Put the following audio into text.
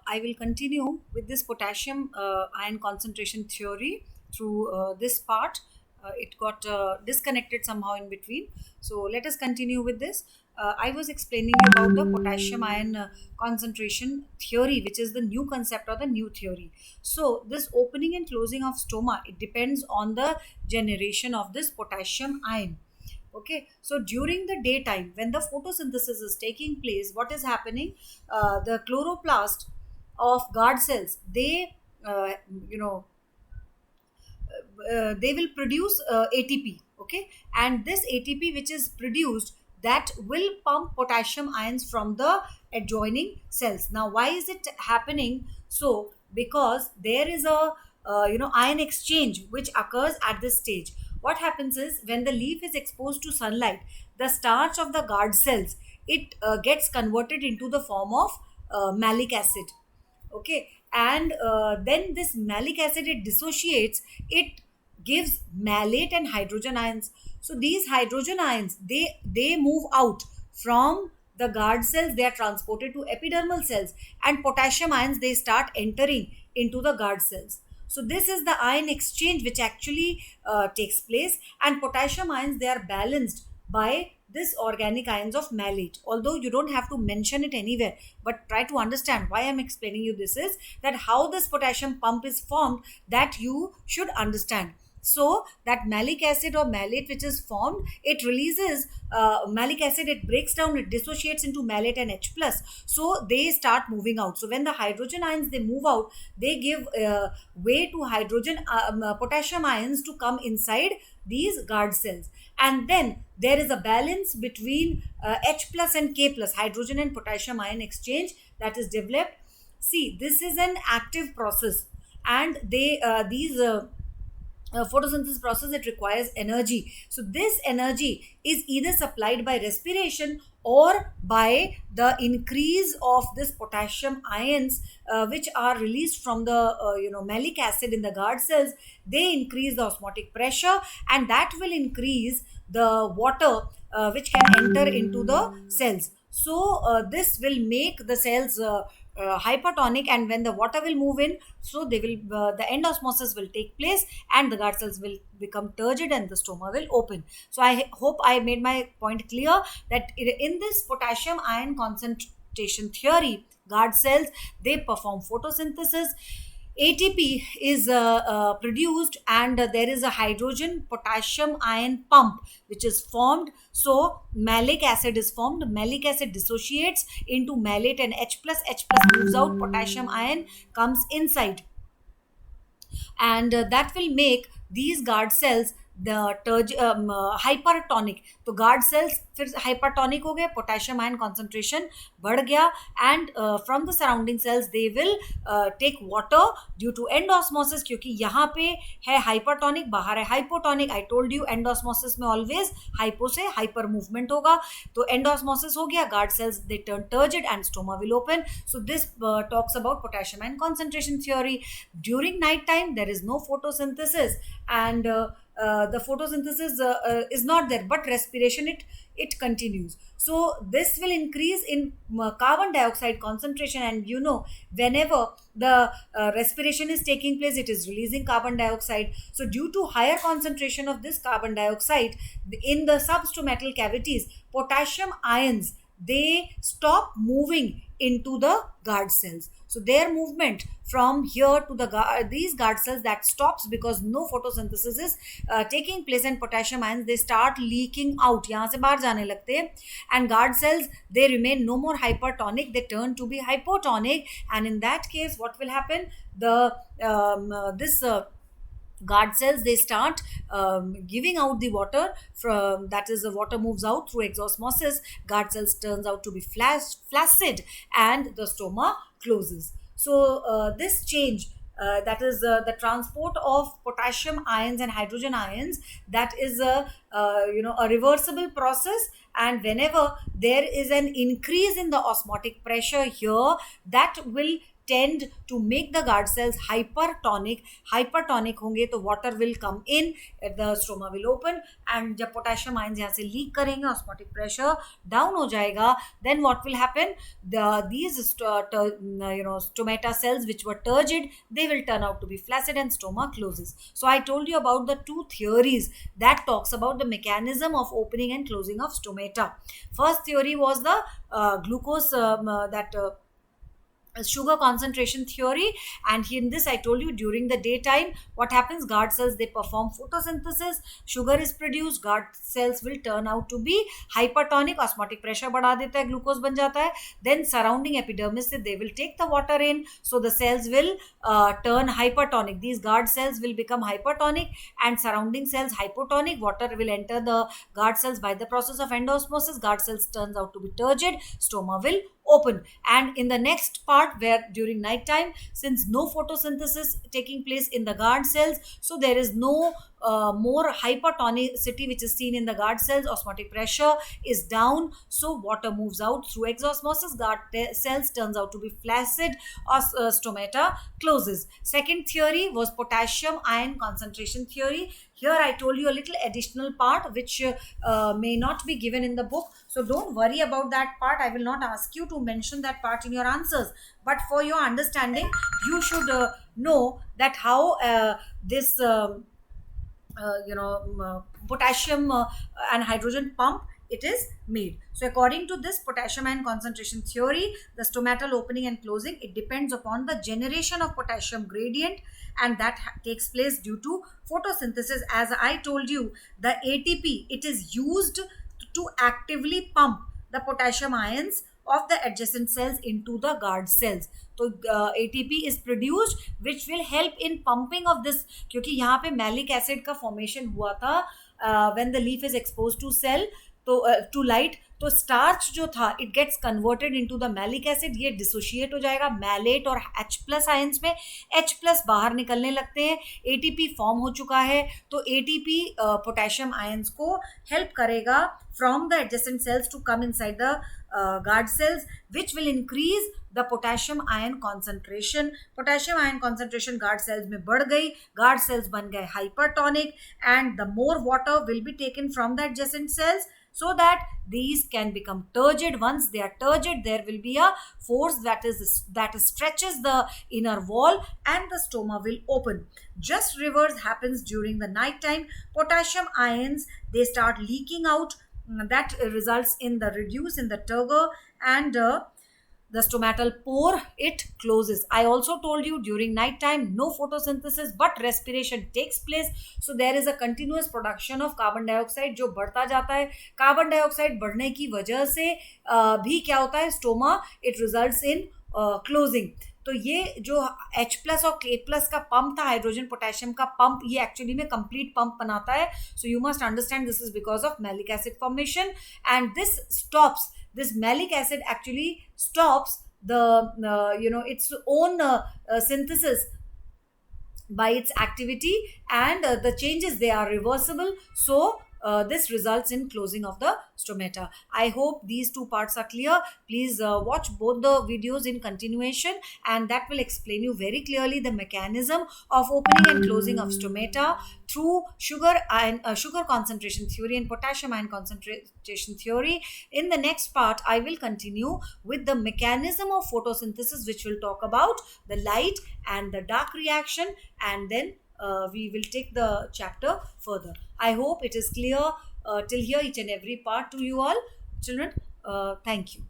I will continue with this potassium ion concentration theory through this part. It got disconnected somehow in between. So let us continue with this. I was explaining about the potassium ion concentration theory, which is the new concept or the new theory. So this opening and closing of stoma, it depends on the generation of this potassium ion. Okay, so during the daytime when the photosynthesis is taking place, what is happening? The chloroplast of guard cells, they uh, you know they will produce ATP. Okay, and this ATP which is produced, that will pump potassium ions from the adjoining cells. Now why is it happening? So because there is a ion exchange which occurs at this stage. What happens is, when the leaf is exposed to sunlight, the starch of the guard cells, it gets converted into the form of malic acid. Okay, and then this malic acid, it dissociates, it gives malate and hydrogen ions. So these hydrogen ions, they move out from the guard cells, they are transported to epidermal cells, and potassium ions, they start entering into the guard cells. So this is the ion exchange which actually takes place, and potassium ions, they are balanced by this organic ions of malate. Although you don't have to mention it anywhere, but try to understand why I'm explaining you this is that how this potassium pump is formed, that you should understand. So that malic acid or malate which is formed, it releases malic acid, it breaks down, it dissociates into malate and H plus. So they start moving out. So when the hydrogen ions, they move out, they give way to potassium ions to come inside these guard cells. And then there is a balance between H plus and K plus, hydrogen and potassium ion exchange, that is developed. See, this is an active process, and these photosynthesis process, it requires energy. So this energy is either supplied by respiration or by the increase of this potassium ions which are released from the malic acid in the guard cells. They increase the osmotic pressure, and that will increase the water which can enter into the cells. So this will make the cells hypertonic, and when the water will move in, so they will the end osmosis will take place, and the guard cells will become turgid, and the stoma will open. So I hope I made my point clear, that in this potassium ion concentration theory, guard cells, they perform photosynthesis. ATP is produced, and there is a hydrogen potassium ion pump which is formed. So malic acid is formed. Malic acid dissociates into malate and H plus. H plus moves out. Potassium ion comes inside, and that will make these guard cells hypertonic. तो guard cells फिर hypertonic हो गए, potassium ion concentration बढ़ गया, and from the surrounding cells they will take water due to end osmosis, क्योंकि यहाँ पे है hypertonic, बाहर है hypotonic. I told you end osmosis में always hypo से hyper movement होगा. तो end osmosis हो गया, guard cells they turn turgid and stoma will open. So this talks about potassium ion concentration theory. During night time there is no photosynthesis, and the photosynthesis is not there, but respiration, it continues. So this will increase in carbon dioxide concentration, and whenever the respiration is taking place, it is releasing carbon dioxide. So due to higher concentration of this carbon dioxide in the substomatal cavities, potassium ions, they stop moving into the guard cells. So their movement from here to these guard cells, that stops, because no photosynthesis is taking place, and potassium ions, they start leaking out, yahan se bahar jane lagte hain, and guard cells, they remain no more hypertonic, they turn to be hypotonic. And in that case, what will happen? The this guard cells, they start giving out the water from, that is, the water moves out through exosmosis. Guard cells turns out to be flaccid, and the stoma closes. So this change, that is the transport of potassium ions and hydrogen ions, that is a reversible process. And whenever there is an increase in the osmotic pressure here, that will tend to make the guard cells hypertonic होंगे तो water will come in, the stroma will open, and जब potassium ions यहाँ से leak करेंगे, osmotic pressure down हो जाएगा, then what will happen, these stomata cells which were turgid, they will turn out to be flaccid and stoma closes. So I told you about the two theories that talks about the mechanism of opening and closing of stomata. First theory was the glucose sugar concentration theory, and in this I told you during the daytime what happens, guard cells, they perform photosynthesis, sugar is produced, guard cells will turn out to be hypertonic, osmotic pressure बढ़ा देता है, glucose बन जाता है, then surrounding epidermis से they will take the water in, so the cells will turn hypertonic, these guard cells will become hypertonic and surrounding cells hypotonic, water will enter the guard cells by the process of endosmosis, guard cells turns out to be turgid, stoma will open. And in the next part, where during night time, since no photosynthesis taking place in the guard cells, so there is no more hypertonicity which is seen in the guard cells, osmotic pressure is down, so water moves out through exosmosis, guard cells turns out to be flaccid, stomata closes. Second theory was potassium ion concentration theory. Here I told you a little additional part which may not be given in the book, so don't worry about that part. I will not ask you to mention that part in your answers, but for your understanding you should know that how this potassium and hydrogen pump it is made. So according to this potassium ion concentration theory, the stomatal opening and closing, it depends upon the generation of potassium gradient, and that takes place due to photosynthesis. As I told you, the ATP, it is used to actively pump the potassium ions of the adjacent cells into the guard cells. तो ATP is produced which will help in pumping of this, क्योंकि यहाँ पे malic acid का formation हुआ था when the leaf is exposed to cell, तो to light, तो starch जो था it gets converted into the malic acid, ये डिसोशिएट हो जाएगा मैलेट और H+ आयंस में, H+ बाहर निकलने लगते हैं, ATP फॉर्म हो चुका है, तो ATP पोटेशियम आयंस को हेल्प करेगा from the adjacent cells to come inside the guard cells, which will increase the potassium ion concentration. Potassium ion concentration guard cells में बढ़ गई, guard cells बन गए hypertonic, and the more water will be taken from the adjacent cells so that these can become turgid. Once they are turgid, there will be a force that stretches the inner wall and the stoma will open. Just reverse happens during the night time. Potassium ions, they start leaking out, that results in the reduce in the turgor, and the stomatal pore, it closes. I also told you during night time no photosynthesis but respiration takes place, so there is a continuous production of carbon dioxide जो बढ़ता जाता है. Carbon dioxide बढ़ने की वजह से भी क्या होता है, stoma it results in closing. तो ये जो H+ और K+ का पंप था, हाइड्रोजन पोटेशियम का पंप, ये एक्चुअली में कंप्लीट पंप बनाता है. So you must understand this is because of malic acid formation, and this malic acid actually stops the its own synthesis by its activity, and the changes, they are reversible, so this results in closing of the stomata. I hope these two parts are clear. Please watch both the videos in continuation, and that will explain you very clearly the mechanism of opening and closing of stomata through sugar concentration theory and potassium ion concentration theory. In the next part, I will continue with the mechanism of photosynthesis, which will talk about the light and the dark reaction, and then we will take the chapter further. I hope it is clear till here, each and every part to you all children. Thank you.